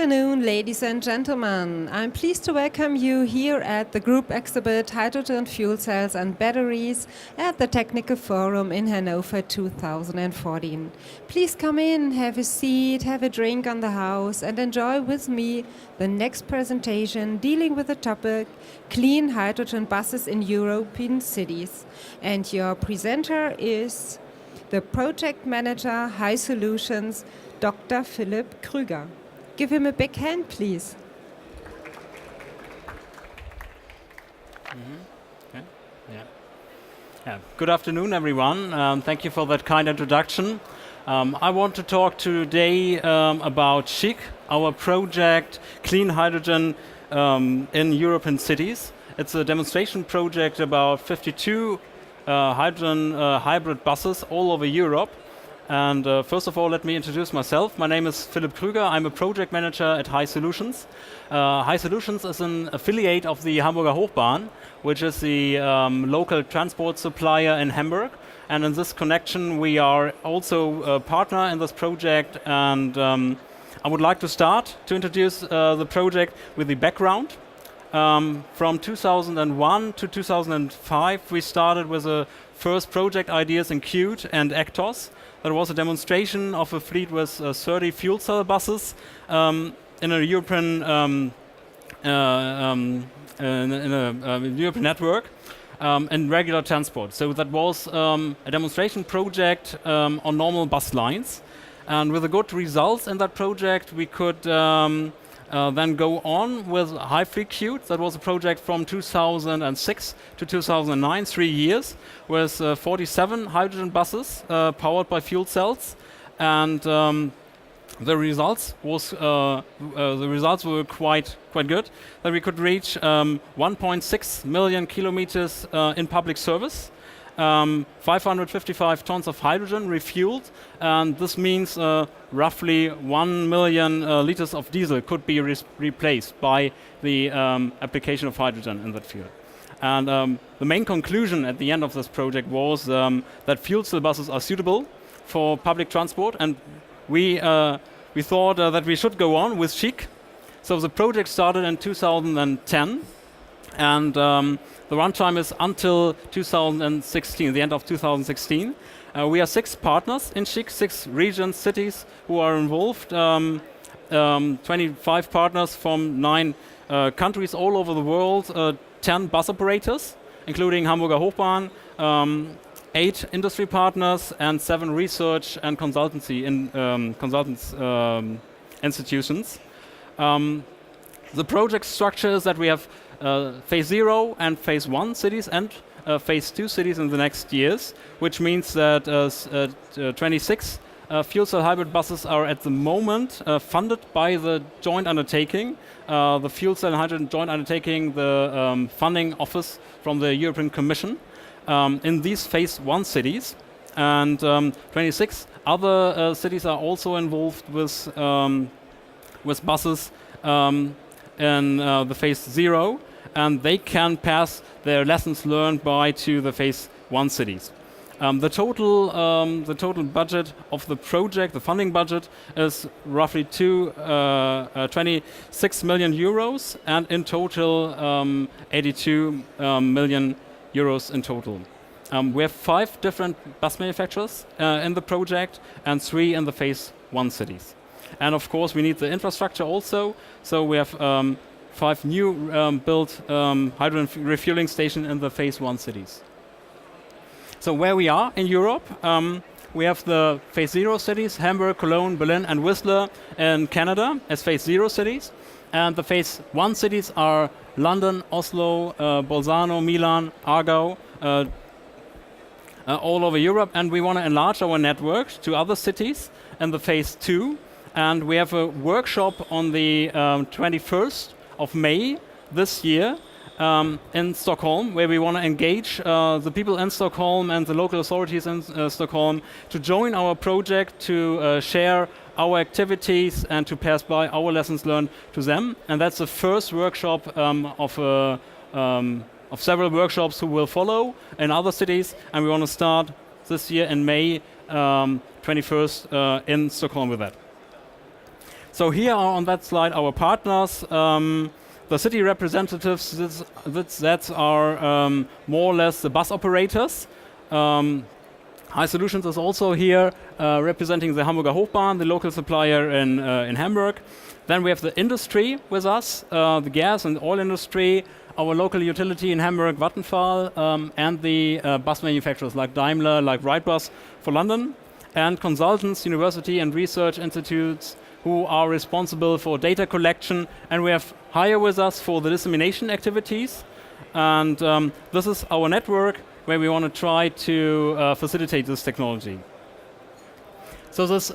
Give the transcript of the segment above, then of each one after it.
afternoon, ladies and gentlemen. I'm pleased to welcome you here at the group exhibit Hydrogen Fuel Cells and Batteries at the Technical Forum in Hanover 2014. Please come in, have a seat, have a drink on the house and enjoy with me the next presentation dealing with the topic Clean Hydrogen Buses in European Cities. And your presenter is the Project Manager hySOLUTIONS, Dr. Philipp Krüger. Give him a big hand, please. Okay. Good afternoon, everyone. Thank you for that kind introduction. I want to talk today about CHIC, our project Clean Hydrogen in European cities. It's a demonstration project about 52 hydrogen hybrid buses all over Europe. And first of all, let me introduce myself. My name is Philipp Krüger. I'm a project manager at hySOLUTIONS. hySOLUTIONS is an affiliate of the Hamburger Hochbahn, which is the local transport supplier in Hamburg. And in this connection, we are also a partner in this project. And I would like to start to introduce the project with the background. From 2001 to 2005, we started with the first project ideas in Qt and Actos. There was a demonstration of a fleet with 30 fuel cell buses in a European European network in regular transport. So that was a demonstration project on normal bus lines. And with the good results in that project, we could then go on with HyFleet Qt. That was a project from 2006 to 2009, 3 years, with 47 hydrogen buses powered by fuel cells, and the results were quite good. That we could reach 1.6 million kilometers in public service. 555 tons of hydrogen refueled, and this means roughly 1 million liters of diesel could be replaced by the application of hydrogen in that field. And the main conclusion at the end of this project was that fuel cell buses are suitable for public transport, and we thought that we should go on with CHIC. So the project started in 2010, and the runtime is until 2016, the end of 2016. We are 6 partners in CHIC, 6 regions, cities who are involved, 25 partners from 9 countries all over the world, 10 bus operators, including Hamburger Hochbahn, 8 industry partners, and 7 research and consultancy institutions. The project structure is that we have phase 0 and phase 1 cities and phase 2 cities in the next years, which means that 26 fuel cell hybrid buses are at the moment funded by the joint undertaking, the Fuel Cell and Hydrogen Joint Undertaking, the funding office from the European Commission, in these phase 1 cities. And 26 other cities are also involved with buses in the phase 0. And they can pass their lessons learned by to the phase 1 cities. The total budget of the project, the funding budget, is roughly 26 million euros, and in total 82 million euros in total. We have 5 different bus manufacturers in the project and 3 in the phase 1 cities. And of course, we need the infrastructure also. So we have 5 new built hydrogen refueling stations in the phase 1 cities. So where we are in Europe, we have the phase 0 cities, Hamburg, Cologne, Berlin, and Whistler in Canada as phase 0 cities. And the phase 1 cities are London, Oslo, Bolzano, Milan, Aargau, all over Europe. And we want to enlarge our network to other cities in the phase 2. And we have a workshop on the 21st of May this year in Stockholm, where we want to engage the people in Stockholm and the local authorities in Stockholm to join our project, to share our activities and to pass by our lessons learned to them. And that's the first workshop of several workshops who will follow in other cities, and we want to start this year in May 21st in Stockholm with that. So here are on that slide our partners. The city representatives, that's our more or less the bus operators. hySOLUTIONS is also here representing the Hamburger Hochbahn, the local supplier in Hamburg. Then we have the industry with us, the gas and oil industry, our local utility in Hamburg, Vattenfall, and the bus manufacturers like Daimler, like Wrightbus for London, and consultants, university and research institutes who are responsible for data collection. And we have HIRE with us for the dissemination activities. And this is our network where we want to try to facilitate this technology. So this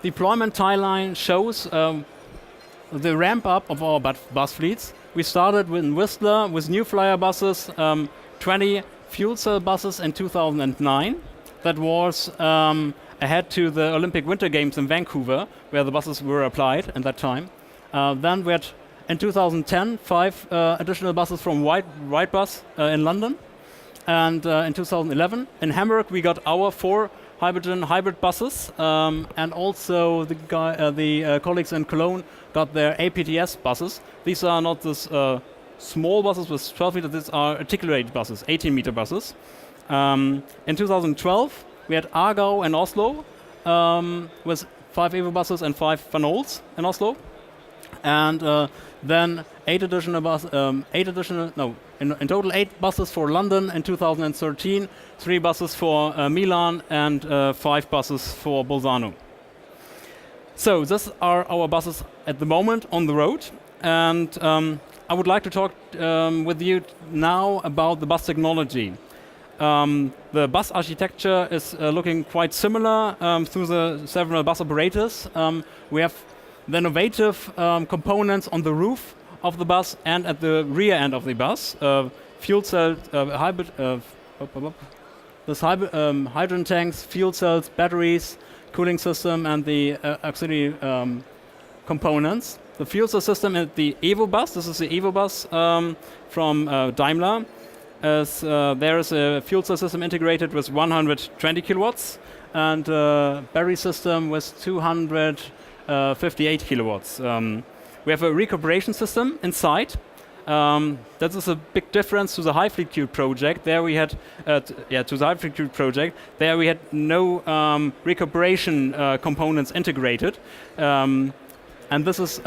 deployment timeline shows the ramp up of our bus fleets. We started in Whistler with new flyer buses, 20 fuel cell buses in 2009. That was ahead to the Olympic Winter Games in Vancouver, where the buses were applied at that time. Then we had, in 2010, 5 additional buses from Wrightbus in London. And in 2011, in Hamburg, we got our 4 hydrogen hybrid buses, and also the colleagues in Cologne got their APTS buses. These are not this small buses with 12 meters, these are articulated buses, 18-meter buses. In 2012, we had Aargau and Oslo with 5 Evo buses and 5 Van Olds in Oslo. And then in total 8 buses for London in 2013, 3 buses for Milan, and 5 buses for Bolzano. So these are our buses at the moment on the road, and I would like to talk with you now about the bus technology. The bus architecture is looking quite similar through the several bus operators. We have the innovative components on the roof of the bus and at the rear end of the bus. Fuel cell, hydrogen tanks, fuel cells, batteries, cooling system, and the auxiliary components. The fuel cell system is the Evo bus. This is the Evo bus from Daimler. There is a fuel cell system integrated with 120 kilowatts and a battery system with 258 kilowatts. We have a recuperation system inside. That is a big difference to the HyFleetQ project. There we had, to the HyFleetQ project, there we had no recuperation components integrated. And this is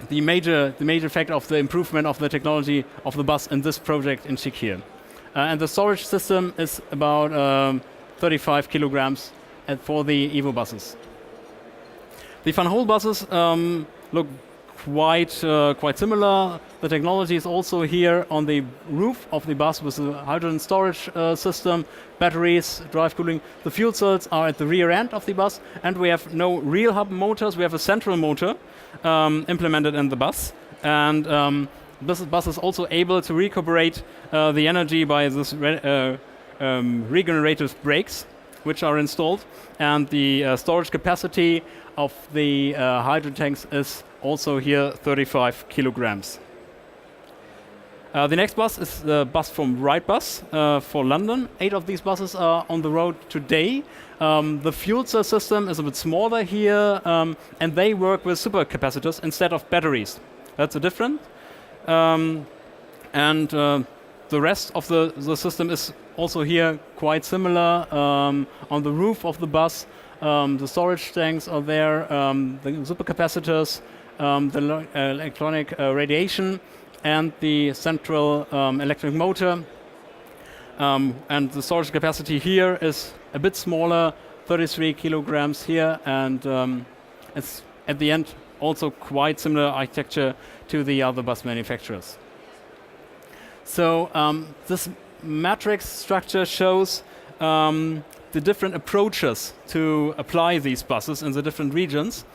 the major factor of the improvement of the technology of the bus in this project in CHIC here. And the storage system is about 35 kilograms for the Evo buses. The Van Holt buses look quite similar. The technology is also here on the roof of the bus with the hydrogen storage system, batteries, drive cooling. The fuel cells are at the rear end of the bus, and we have no real hub motors. We have a central motor implemented in the bus, and this bus is also able to recuperate the energy by this regenerative brakes, which are installed, and the storage capacity of the hydrogen tanks is also here 35 kilograms. The next bus is the bus from Wrightbus for London. 8 of these buses are on the road today. The fuel cell system is a bit smaller here, and they work with supercapacitors instead of batteries. That's a difference. And the rest of the system is also here quite similar. On the roof of the bus, the storage tanks are there, the supercapacitors, the electronic radiation, and the central electric motor. And the storage capacity here is a bit smaller, 33 kilograms here, and it's at the end also quite similar architecture to the other bus manufacturers. So this matrix structure shows the different approaches to apply these buses in the different regions.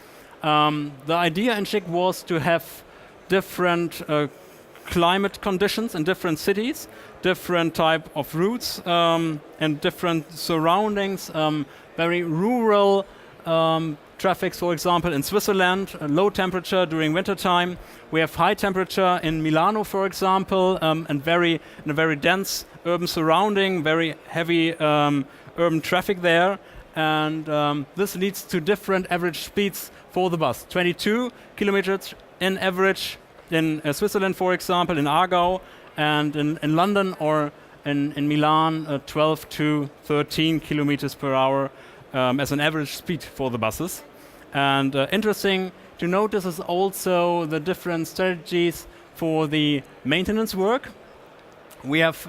The idea in CHIC was to have different climate conditions in different cities, different type of routes, and different surroundings. Very rural traffic, for example, in Switzerland, low temperature during wintertime. We have high temperature in Milano, for example, and in a very dense urban surrounding, very heavy urban traffic there. and this leads to different average speeds for the bus. 22 kilometers in average in Switzerland, for example, in Aargau, and in London or in Milan, 12 to 13 kilometers per hour as an average speed for the buses. And interesting to notice is also the different strategies for the maintenance work. We have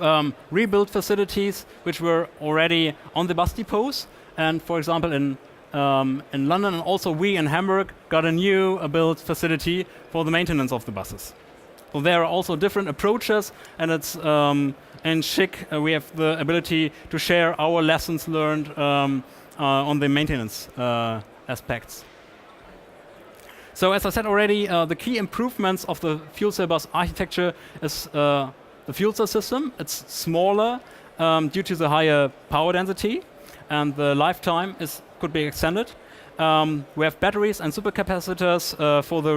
rebuilt facilities which were already on the bus depots, and for example in London, and also we in Hamburg got a new built facility for the maintenance of the buses. So there are also different approaches, and it's in CHIC we have the ability to share our lessons learned on the maintenance aspects. So as I said already, the key improvements of the fuel cell bus architecture is the fuel cell system. It's smaller due to the higher power density, and the lifetime could be extended. We have batteries and supercapacitors for the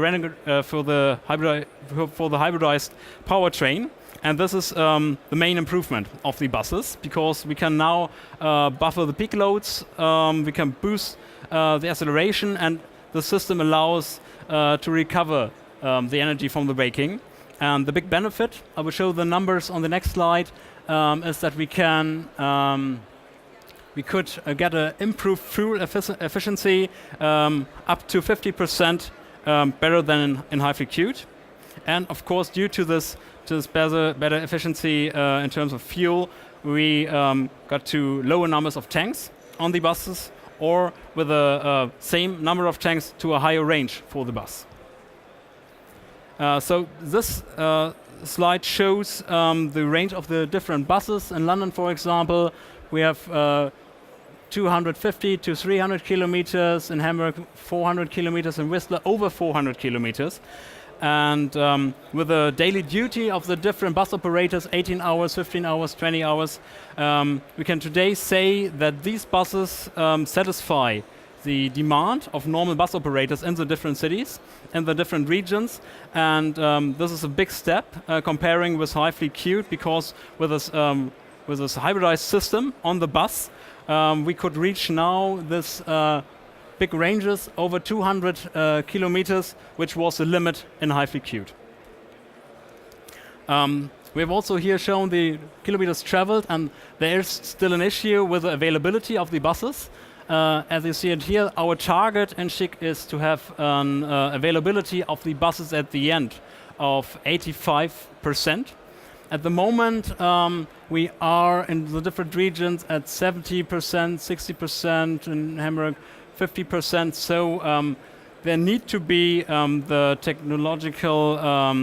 hybridized powertrain, and this is the main improvement of the buses, because we can now buffer the peak loads, we can boost the acceleration, and the system allows to recover the energy from the braking. And the big benefit, I will show the numbers on the next slide, is that we could get an improved fuel efficiency up to 50% better than in high-frequent. And of course, due to this better efficiency in terms of fuel, we got to lower numbers of tanks on the buses, or with the same number of tanks to a higher range for the bus. So this slide shows the range of the different buses. In London, for example, we have 250 to 300 kilometers, in Hamburg 400 kilometers, in Whistler over 400 kilometers. And with the daily duty of the different bus operators, 18 hours, 15 hours, 20 hours, we can today say that these buses satisfy the demand of normal bus operators in the different cities, in the different regions. And this is a big step comparing with high-frequent, because with this hybridized system on the bus, we could reach now this big ranges over 200 kilometers, which was the limit in high-frequent. We have also here shown the kilometers traveled, and there is still an issue with the availability of the buses. As you see it here, our target in CHIC is to have an availability of the buses at the end of 85%. At the moment, we are in the different regions at 70%, 60%, in Hamburg 50%. So there need to be the technological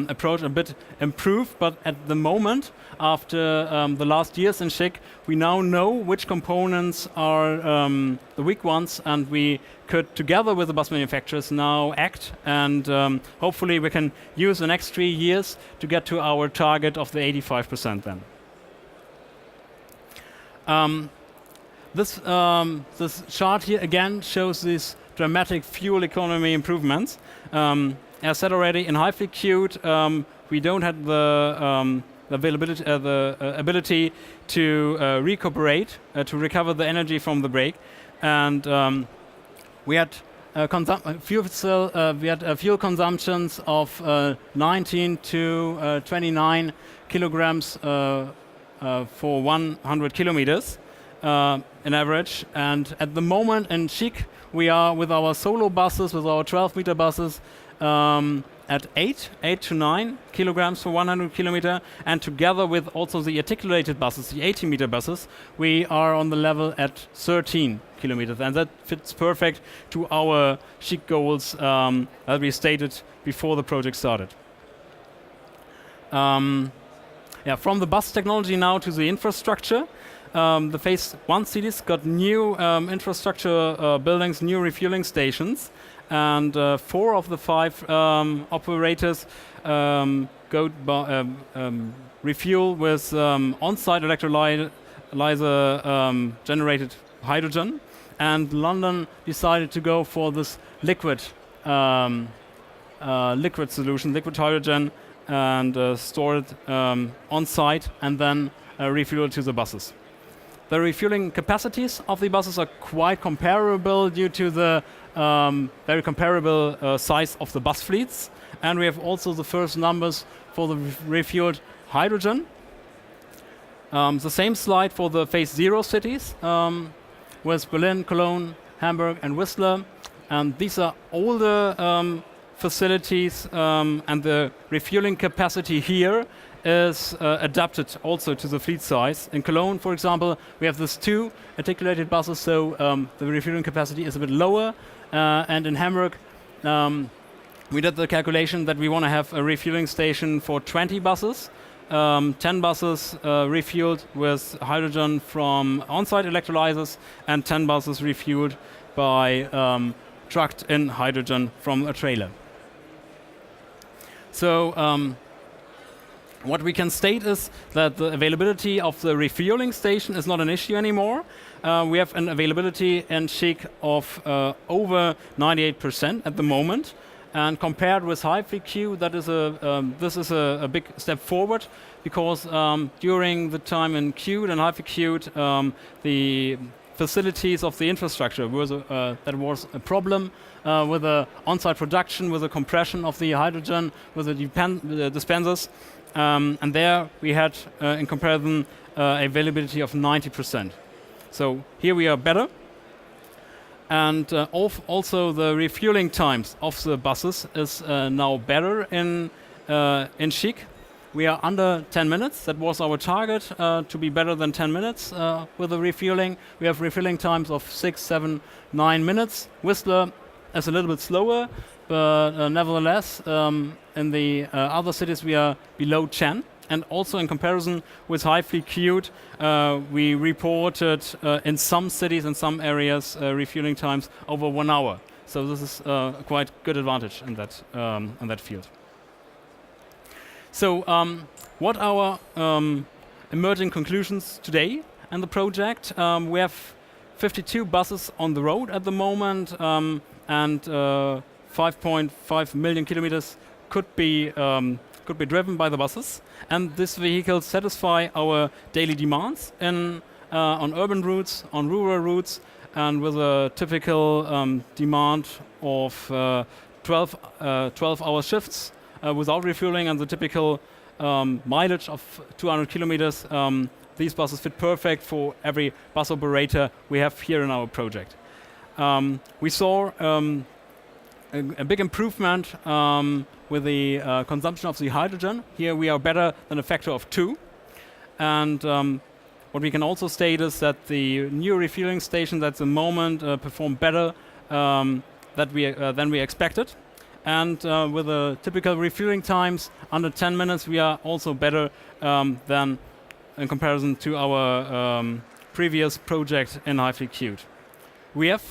approach a bit improved. But at the moment, after the last years in CHIC, we now know which components are the weak ones, and we could, together with the bus manufacturers, now act, and hopefully we can use the next 3 years to get to our target of the 85% then. This chart here again shows these dramatic fuel economy improvements. As I said already, in high-frequent, we don't have the ability to recuperate, to recover the energy from the brake, and we had fuel consumptions of 19 to 29 kilograms for 100 kilometers in average. And at the moment in CHIC, we are with our solo buses, with our 12-meter buses, at 8 to 9 kilograms for 100 kilometer, and together with also the articulated buses, the 80-meter buses, we are on the level at 13 kilometers, and that fits perfect to our CHIC goals that we stated before the project started. From the bus technology now to the infrastructure. The phase 1 cities got new infrastructure buildings, new refueling stations, and 4 of the 5 operators refuel with on-site electrolyzer generated hydrogen, and London decided to go for this liquid solution, liquid hydrogen, and store it on-site and then refuel it to the buses. The refueling capacities of the buses are quite comparable due to the very comparable size of the bus fleets. And we have also the first numbers for the refueled hydrogen. The same slide for the phase 0 cities with Berlin, Cologne, Hamburg and Whistler. And these are all the facilities and the refueling capacity here is adapted also to the fleet size. In Cologne, for example, we have these 2 articulated buses, so the refueling capacity is a bit lower. And in Hamburg, we did the calculation that we want to have a refueling station for 20 buses, 10 buses refueled with hydrogen from on-site electrolyzers, and 10 buses refueled by trucked in hydrogen from a trailer. So what we can state is that the availability of the refueling station is not an issue anymore. We have an availability in CHIC of over 98% at the moment. And compared with HyFQ, that is this is a big step forward, because during the time in Qt and HyFQ, the facilities of the infrastructure that was a problem with the on-site production, with the compression of the hydrogen, with the dispensers. And there we had, in comparison, availability of 90%. So here we are better. And also the refueling times of the buses is now better in CHIC. We are under 10 minutes. That was our target, to be better than 10 minutes with the refueling. We have refueling times of 6, 7, 9 minutes. Whistler is a little bit slower, but nevertheless, in the other cities we are below 10. And also in comparison with HyFQ, we reported in some cities, in some areas, refueling times over 1 hour. So this is a quite good advantage in that field. So what are our emerging conclusions today in the project? We have 52 buses on the road at the moment, and 5.5 million kilometers could be driven by the buses, and these vehicles satisfy our daily demands on urban routes, on rural routes, and with a typical demand of 12-hour shifts without refueling, and the typical mileage of 200 kilometers. These buses fit perfect for every bus operator we have here in our project. We saw a big improvement with the consumption of the hydrogen. Here we are better than a factor of 2. And what we can also state is that the new refueling stations at the moment perform better than we expected. And with the typical refueling times under 10 minutes, we are also better than in comparison to our previous project in HyFQ. We have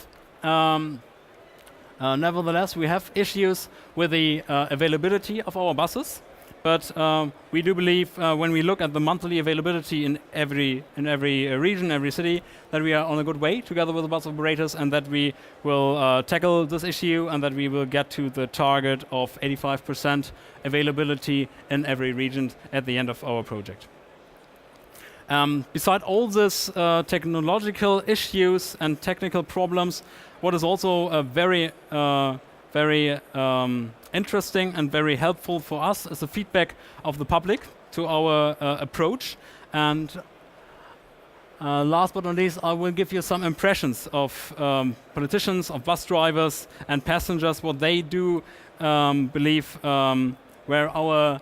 nevertheless, we have issues with the availability of our buses, but we do believe when we look at the monthly availability in every region, every city, that we are on a good way together with the bus operators, and that we will tackle this issue, and that we will get to the target of 85% availability in every region at the end of our project. Beside all these technological issues and technical problems, what is also very interesting and very helpful for us is the feedback of the public to our approach. And last but not least, I will give you some impressions of politicians, of bus drivers and passengers, what they do believe where our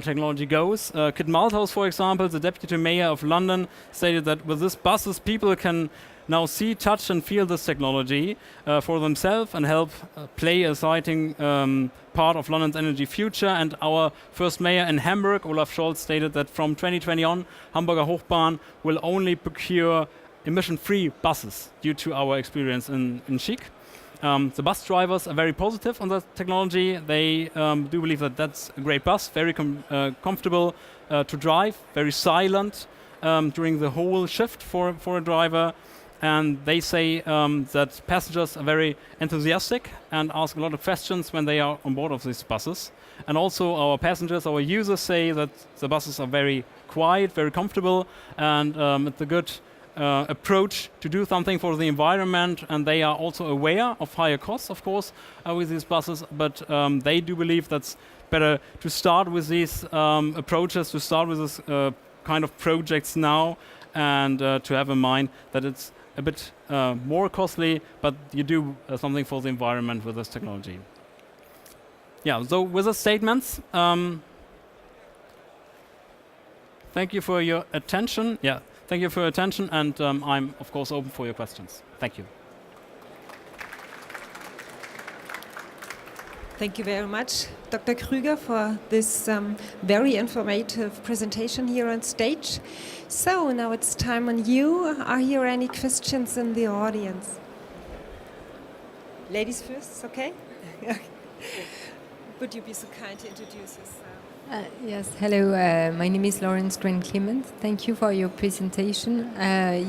technology goes. Kit Malthouse, for example, the deputy mayor of London, stated that with these buses, people can now see, touch and feel this technology for themselves and help play a exciting part of London's energy future. And our first mayor in Hamburg, Olaf Scholz, stated that from 2020 on, Hamburger Hochbahn will only procure emission-free buses due to our experience in CHIC. The bus drivers are very positive on the technology. They do believe that that's a great bus, very comfortable to drive, very silent during the whole shift for a driver. And they say that passengers are very enthusiastic and ask a lot of questions when they are on board of these buses. And also our passengers, our users say that the buses are very quiet, very comfortable, and it's a good approach to do something for the environment, and they are also aware of higher costs, of course, with these buses, but they do believe that's better to start with these approaches, to start with this kind of projects now, and to have in mind that it's a bit more costly, but you do something for the environment with this technology. Yeah, so with the statements, thank you for your attention. Yeah, thank you for your attention, and I'm of course open for your questions. Thank you. Thank you very much, Dr. Krüger, for this very informative presentation here on stage. So now it's time on you. Are here any questions in the audience? Ladies first, okay? Would you be so kind to introduce yourself? Yes, hello. My name is Lawrence Green-Clement. Thank you for your presentation.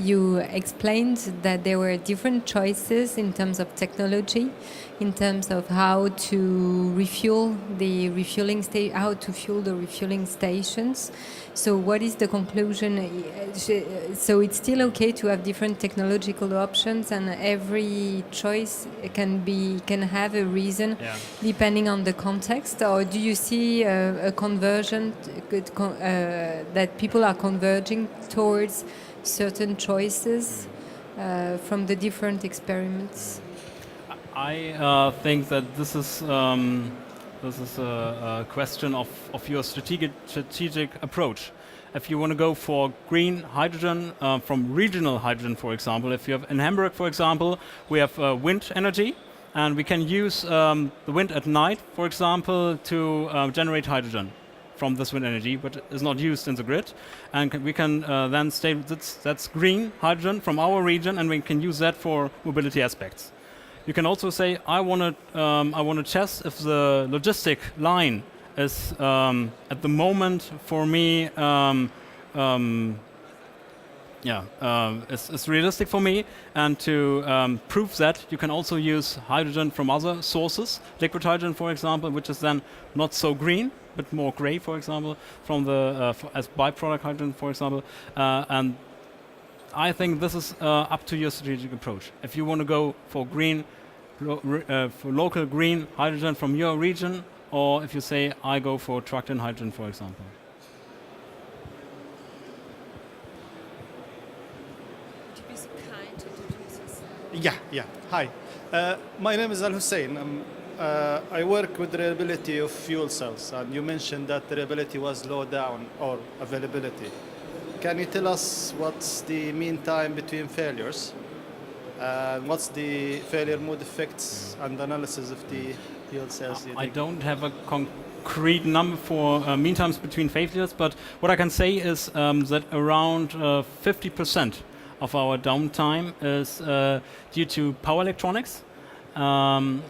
You explained that there were different choices in terms of technology, in terms of how to refuel the refueling how to fuel the refueling stations. So, what is the conclusion? So, it's still okay to have different technological options, and every choice can have a reason depending on the context. Or do you see a conversion that people are converging towards certain choices from the different experiments? I think that this is a question of your strategic approach. If you want to go for green hydrogen from regional hydrogen, for example, if you have in Hamburg, for example, we have wind energy, and we can use the wind at night, for example, to generate hydrogen from this wind energy, but is not used in the grid, and we can then say that's green hydrogen from our region, and we can use that for mobility aspects. You can also say, I want to test if the logistic line is at the moment for me it's realistic for me, and to prove that, you can also use hydrogen from other sources, liquid hydrogen, for example, which is then not so green, but more gray, for example, from the as byproduct hydrogen, for example, and I think this is up to your strategic approach. If you want to go for green, for local green hydrogen from your region, or if you say, I go for trucked-in hydrogen, for example. Would you be so kind to introduce yourself? Yeah. Hi. My name is Al Hussein. I work with reliability of fuel cells, and you mentioned that the reliability was low down, or availability. Can you tell us what's the mean time between failures? What's the failure mode effects and analysis of the fuel cells? I don't have a concrete number for mean times between failures, but what I can say is that around 50% of our downtime is due to power electronics, and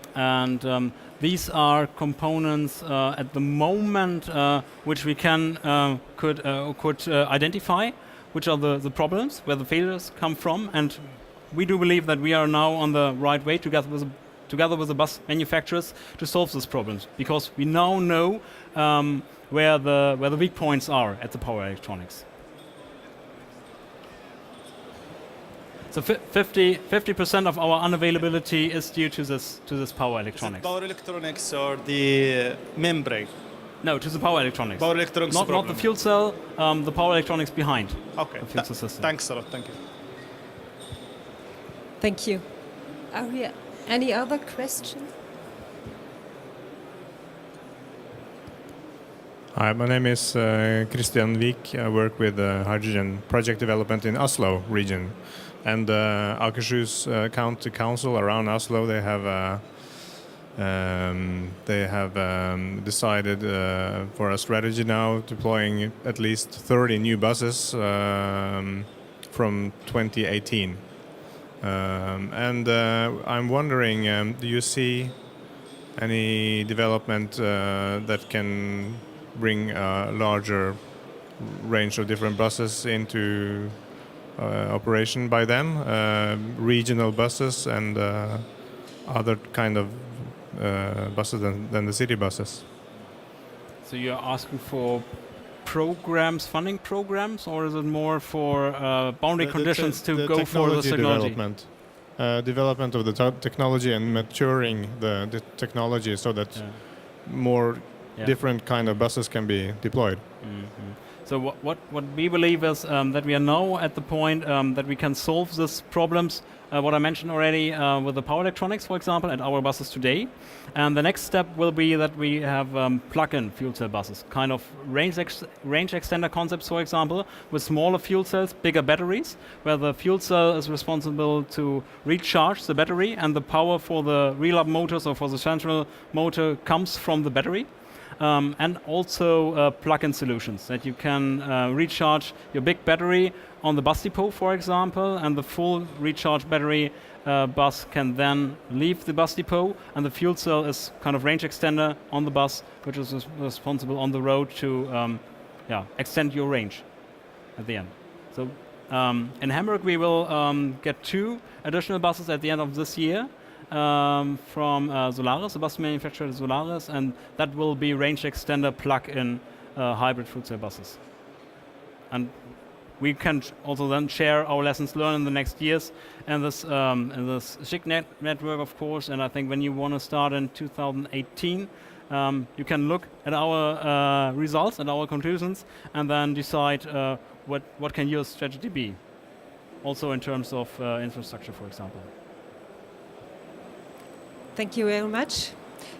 these are components at the moment which we could identify, which are the problems, where the failures come from, and we do believe that we are now on the right way together with the bus manufacturers to solve these problems, because we now know where the weak points are at the power electronics. So 50% of our unavailability is due to this power electronics. Is it power electronics or the membrane? No, to the power electronics. Power electronics. Not the fuel cell, the power electronics behind. Okay. The fuel cell system. Thanks a lot. Thank you. Thank you. Are there any other questions? Hi, my name is Christian Vik. I work with hydrogen project development in Oslo region. And Akershus County Council around Oslo, they have decided for a strategy now, deploying at least 30 new buses from 2018. And I'm wondering, do you see any development that can bring a larger range of different buses into operation by them, regional buses and other kind of buses than the city buses? So you're asking for programs, funding programs, or is it more for boundary conditions to go for the technology? Development of the technology and maturing the technology so that more different kind of buses can be deployed. So what we believe is that we are now at the point that we can solve these problems, what I mentioned already with the power electronics, for example, at our buses today. And the next step will be that we have plug-in fuel cell buses, kind of range extender concepts, for example, with smaller fuel cells, bigger batteries, where the fuel cell is responsible to recharge the battery and the power for the reel-up motors or for the central motor comes from the battery. And also plug-in solutions that you can recharge your big battery on the bus depot, for example, and the full recharge battery bus can then leave the bus depot, and the fuel cell is kind of range extender on the bus, which is responsible on the road to extend your range at the end. So in Hamburg we will get 2 additional buses at the end of this year. From Solaris, the bus manufacturer Solaris, and that will be range extender plug-in hybrid fuel cell buses. And we can also then share our lessons learned in the next years and this CHIC network, of course. And I think when you want to start in 2018, you can look at our results and our conclusions, and then decide what can your strategy be, also in terms of infrastructure, for example. Thank you very much.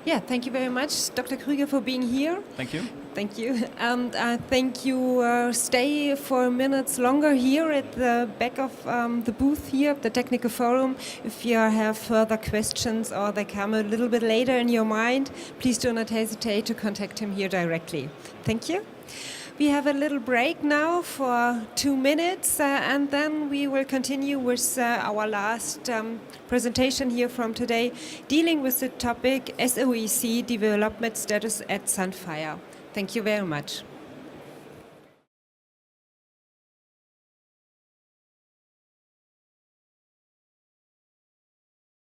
Yeah, thank you very much, Dr. Krüger, for being here. Thank you. Thank you. And I think you stay for minutes longer here at the back of the booth here, the Technical Forum. If you have further questions or they come a little bit later in your mind, please do not hesitate to contact him here directly. Thank you. We have a little break now for 2 minutes and then we will continue with our last presentation here from today, dealing with the topic SOEC development status at Sunfire. Thank you very much.